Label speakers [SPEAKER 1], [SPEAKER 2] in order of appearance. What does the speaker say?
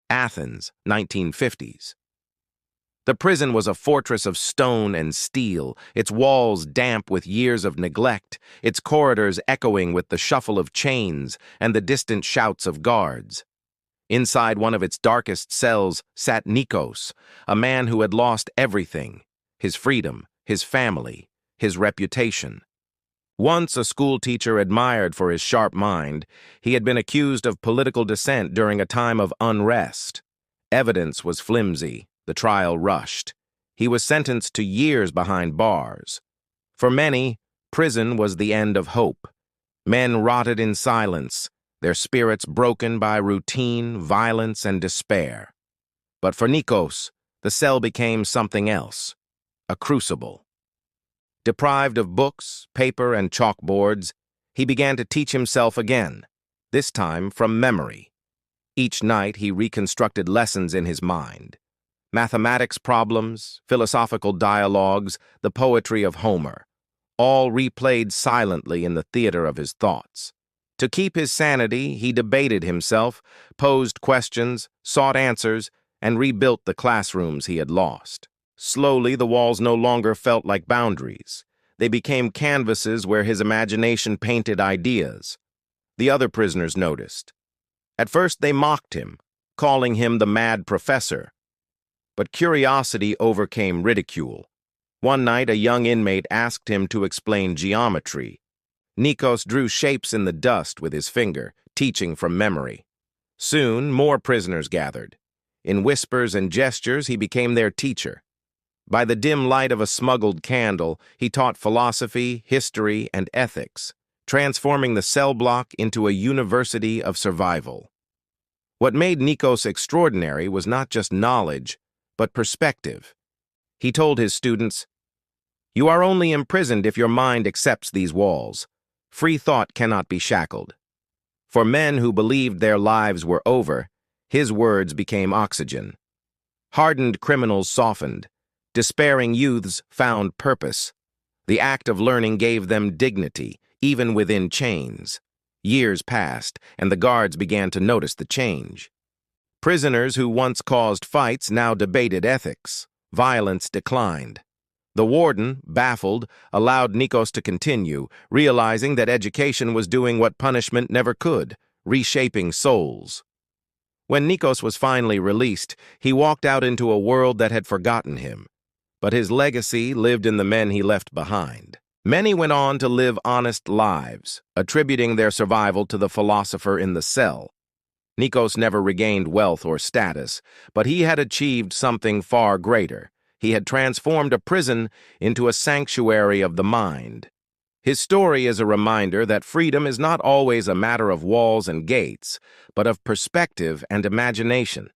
[SPEAKER 1] Athens, 1950s. The prison was a fortress of stone and steel, its walls damp with years of neglect, its corridors echoing with the shuffle of chains and the distant shouts of guards. Inside one of its darkest cells sat Nikos, a man who had lost everything: his freedom, his family, his reputation. Once a schoolteacher admired for his sharp mind, he had been accused of political dissent during a time of unrest. Evidence was flimsy, the trial rushed. He was sentenced to years behind bars. For many, prison was the end of hope. Men rotted in silence, their spirits broken by routine, violence, and despair. But for Nikos, the cell became something else: a crucible. Deprived of books, paper, and chalkboards, he began to teach himself again, this time from memory. Each night he reconstructed lessons in his mind: mathematics problems, philosophical dialogues, the poetry of Homer, all replayed silently in the theater of his thoughts. To keep his sanity, he debated himself, posed questions, sought answers, and rebuilt the classrooms he had lost. Slowly, the walls no longer felt like boundaries. They became canvases where his imagination painted ideas. The other prisoners noticed. At first, they mocked him, calling him the mad professor. But curiosity overcame ridicule. One night, a young inmate asked him to explain geometry. Nikos drew shapes in the dust with his finger, teaching from memory. Soon, more prisoners gathered. In whispers and gestures, he became their teacher. By the dim light of a smuggled candle, he taught philosophy, history, and ethics, transforming the cell block into a university of survival. What made Nikos extraordinary was not just knowledge, but perspective. He told his students, "You are only imprisoned if your mind accepts these walls. Free thought cannot be shackled." For men who believed their lives were over, his words became oxygen. Hardened criminals softened. Despairing youths found purpose. The act of learning gave them dignity, even within chains. Years passed, and the guards began to notice the change. Prisoners who once caused fights now debated ethics. Violence declined. The warden, baffled, allowed Nikos to continue, realizing that education was doing what punishment never could: reshaping souls. When Nikos was finally released, he walked out into a world that had forgotten him. But his legacy lived in the men he left behind. Many went on to live honest lives, attributing their survival to the philosopher in the cell. Nikos never regained wealth or status, but he had achieved something far greater. He had transformed a prison into a sanctuary of the mind. His story is a reminder that freedom is not always a matter of walls and gates, but of perspective and imagination.